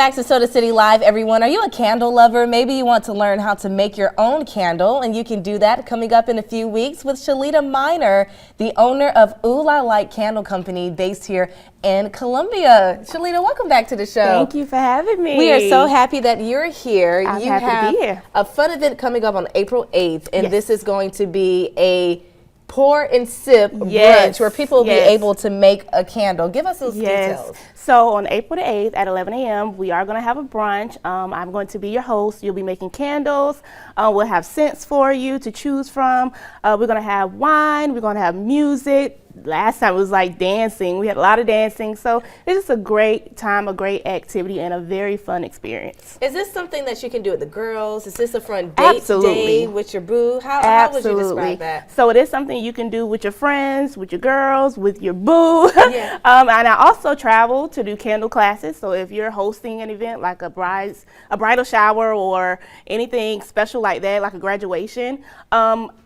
Back to Soda City Live, everyone. Are you a candle lover? Maybe you want to learn how to make your own candle, and you can do that coming up in a few weeks with Shalita Minor, the owner of Ooh I Like Candle Company based here in Columbia. Shalita, welcome back to the show. Thank you for having me. We are so happy that you're here. I'm you happy have to be here. A fun event coming up on April 8th, and Yes. this is going to be a pour and sip brunch where people will be able to make a candle. Give us those details. So on April the 8th at 11 a.m., we are going to have a brunch. I'm going to be your host. You'll be making candles. We'll have scents for you to choose from. We're going to have wine. We're going to have music. Last time it was like dancing. We had a lot of dancing. So it's just a great time, a great activity, and a very fun experience. Is this something that you can do with the girls? Is this a front date day with your boo? How would you describe that? So it is something you can do with your friends, with your girls, with your boo. Yeah. And I also travel to do candle classes. So if you're hosting an event like a bridal shower or anything special like that, like a graduation,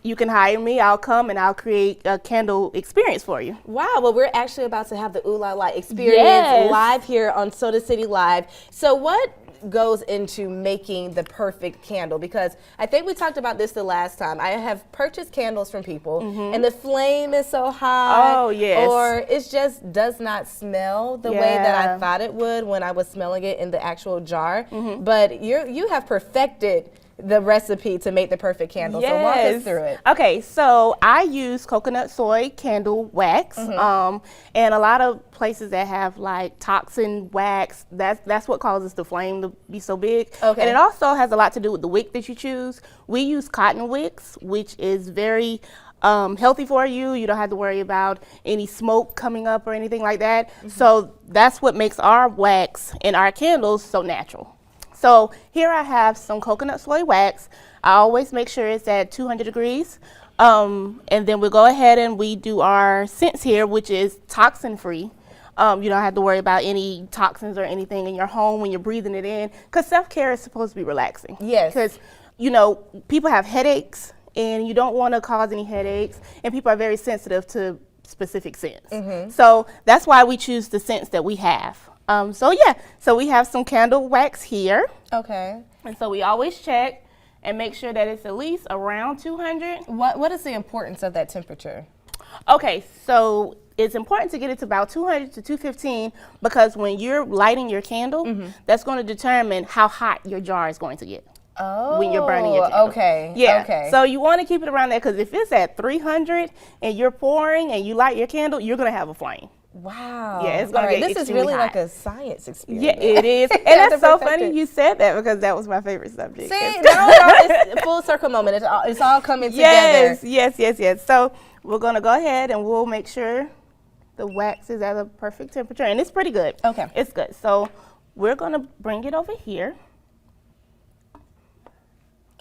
you can hire me. I'll come and I'll create a candle experience for you. Wow, well, we're actually about to have the Ooh La La experience live here on Soda City Live. So what goes into making the perfect candle? Because I think we talked about this the last time. I have purchased candles from people and the flame is so high. Oh, yes. Or it just does not smell the way that I thought it would when I was smelling it in the actual jar. But you have perfected the recipe to make the perfect candle. So walk us through it. Okay, so I use coconut soy candle wax, and a lot of places that have like toxin wax, that's what causes the flame to be so big. Okay. And it also has a lot to do with the wick that you choose. We use cotton wicks, which is very healthy for you. You don't have to worry about any smoke coming up or anything like that. So that's what makes our wax and our candles so natural. So here I have some coconut soy wax. I always make sure it's at 200 degrees. And then we go ahead and we do our scents here, which is toxin free. You don't have to worry about any toxins or anything in your home when you're breathing it in, because self-care is supposed to be relaxing. Yes. Because, you know, people have headaches and you don't want to cause any headaches, and people are very sensitive to specific scents. So that's why we choose the scents that we have. So we have some candle wax here. Okay. And so we always check and make sure that it's at least around 200. What is the importance of that temperature? Okay, so it's important to get it to about 200 to 215 because when you're lighting your candle, that's going to determine how hot your jar is going to get. Oh, when you're burning your candle. Okay. Yeah. Okay. So you want to keep it around there, because if it's at 300 and you're pouring and you light your candle, you're going to have a flame. Wow. Yeah, it's going to get This is extremely really hot. like a science experience. Yeah, it is. And that's so funny you said that, because that was my favorite subject. See, it's a full circle moment. It's all coming together. Yes. So we're going to go ahead and we'll make sure the wax is at a perfect temperature. And it's pretty good. Okay. It's good. So we're going to bring it over here.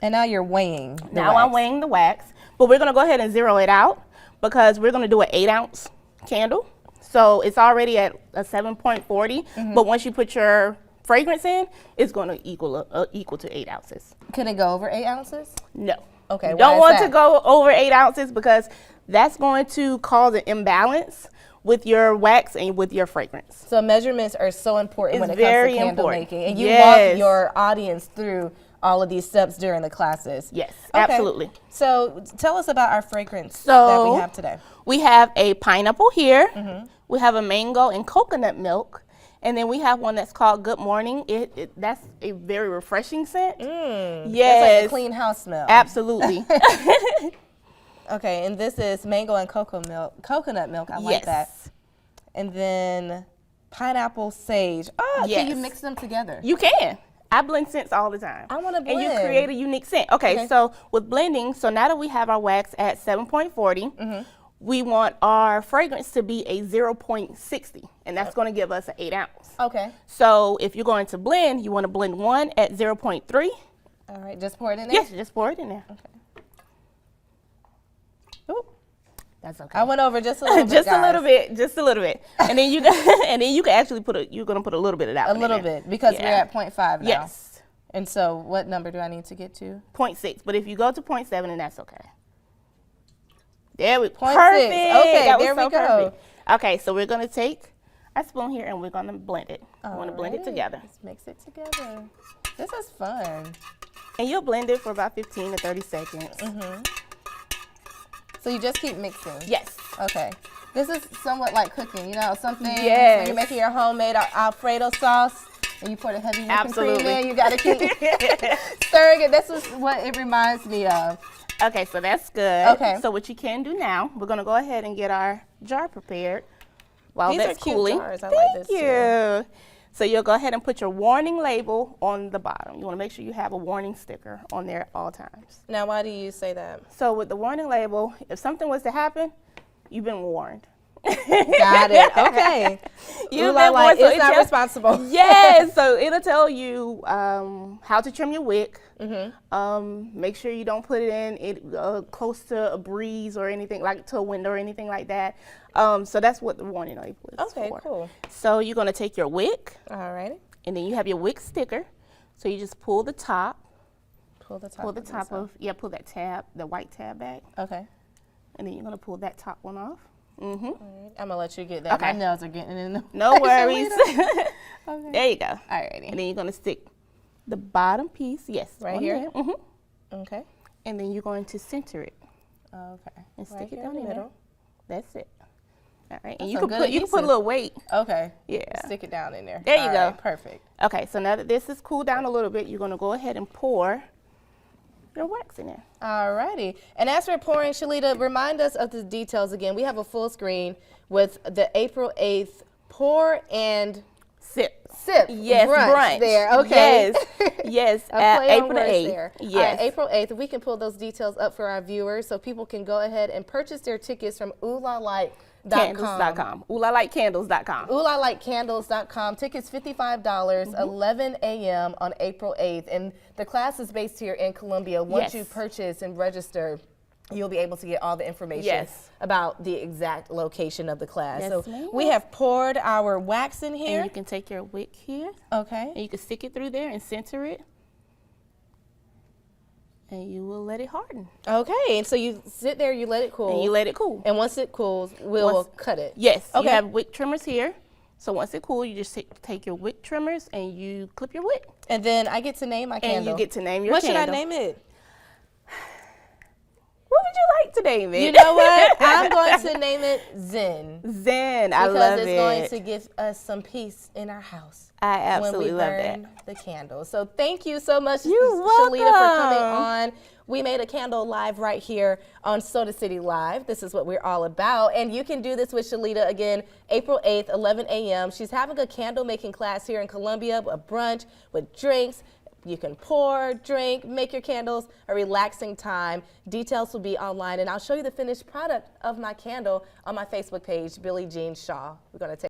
And now you're weighing the Now wax. I'm weighing the wax. But we're going to go ahead and zero it out, because we're going to do an 8-ounce candle. So it's already at a 7.40, but once you put your fragrance in, it's going to equal to 8 ounces. Can it go over 8 ounces? No. Okay. You don't want to go over 8 ounces, because that's going to cause an imbalance with your wax and with your fragrance. So measurements are so important when it comes to candle making. And you walk your audience through all of these steps during the classes. Yes, okay. Absolutely. So tell us about our fragrance that we have today. We have a pineapple here. We have a mango and coconut milk. And then we have one that's called Good Morning. That's a very refreshing scent. Yes. It's like a clean house smell. Absolutely. Okay, and this is mango and coconut milk. I like that. And then pineapple sage. Oh, can you mix them together? You can. I blend scents all the time. I want to blend. And you create a unique scent. Okay, so with blending, so now that we have our wax at 7.40, we want our fragrance to be a 0.60, and that's going to give us an 8 ounce. Okay. So if you're going to blend, you want to blend one at 0.3. All right, just pour it in there? Yes, just pour it in there. Okay. Ooh, that's okay. I went over just a little bit, just a little bit. And then you can actually you're going to put a little bit of that a little bit, because we're at 0.5 now. Yes. And so what number do I need to get to? 0.6, but if you go to 0.7, then that's okay. There we go. Perfect. Okay, there we go. Okay, so we're going to take our spoon here, and we're gonna blend it. We wanna blend it Alrighty. together. Let's mix it together. This is fun. And you'll blend it for about 15 to 30 seconds. So you just keep mixing? Yes. Okay. This is somewhat like cooking, you know, something Yes. when you're making your homemade Alfredo sauce and you pour the heavy whipping cream Absolutely. in, you gotta keep stirring it. This is what it reminds me of. Okay, so that's good. Okay. So what you can do now, we're gonna go ahead and get our jar prepared while These that's are cute cooling. jars. I Thank like this you. too. So you'll go ahead and put your warning label on the bottom. You wanna make sure you have a warning sticker on there at all times. Now, why do you say that? So with the warning label, if something was to happen, you've been warned. Got it. Okay. You've Ooh, been warned, so it's it not tells- responsible. Yes, so it'll tell you how to trim your wick. Make sure you don't put it in close to a breeze or anything, like to a window or anything like that. So that's what the warning label is Okay, for. cool. So you're gonna take your wick, All righty. and then you have your wick sticker. So you just pull the top, Pull the top. pull the of this top off. of, pull that tab, the white tab back, Okay. and then you're gonna pull that top one off. All right. I'm gonna let you get that. Okay. My nails are getting in the No way, worries. Shalita. Okay. There you go. All righty. And then you're gonna stick the bottom piece, yes, Right on here? there. Okay. And then you're going to center it Okay. and stick Right it here down in in the there. middle. That's it. All right, and That's you some can good put a little weight. Okay. Yeah. Stick it down in there. There you All go. right, perfect. Okay, so now that this is cooled down a little bit, you're gonna go ahead and pour your wax in there. Alrighty. And as we're pouring, Shalita, remind us of the details again. We have a full screen with the April 8th pour and Sip. sip. Yes, brunch there. Okay. Yes, yes. A play on April the words 8th. there. Yes. All right, April 8th. We can pull those details up for our viewers so people can go ahead and purchase their tickets from oolalike.com. Candles.com. OolalikeCandles.com. oolalikeCandles.com. Tickets $55, 11 a.m. on April 8th. And the class is based here in Columbia. Once Yes. you purchase and register, you'll be able to get all the information Yes. about the exact location of the class. Yes, so ma'am. we have poured our wax in here. And you can take your wick here, Okay. and you can stick it through there and center it. And you will let it harden. Okay. And so you sit there, you let it cool. And you let it cool. And once it cools, we'll Once- cut it. Yes, Okay. you have wick trimmers here. So once it cools, you just take your wick trimmers and you clip your wick. And then I get to name my And candle. you get to name your What candle. should I name it? What would you like to name it? You know what? I'm going to name it Zen. Zen. I Because love it's it. going to give us some peace in our house. I absolutely when we love burn that. the candle. So thank you so much, You're Shalita, for coming welcome. on. We made a candle live right here on Soda City Live. This is what we're all about. And you can do this with Shalita again, April 8th, 11 a.m. She's having a candle making class here in Columbia, a brunch with drinks. You can pour, drink, make your candles a relaxing time. Details will be online, and I'll show you the finished product of my candle on my Facebook page, Billie Jean Shaw. We're going to take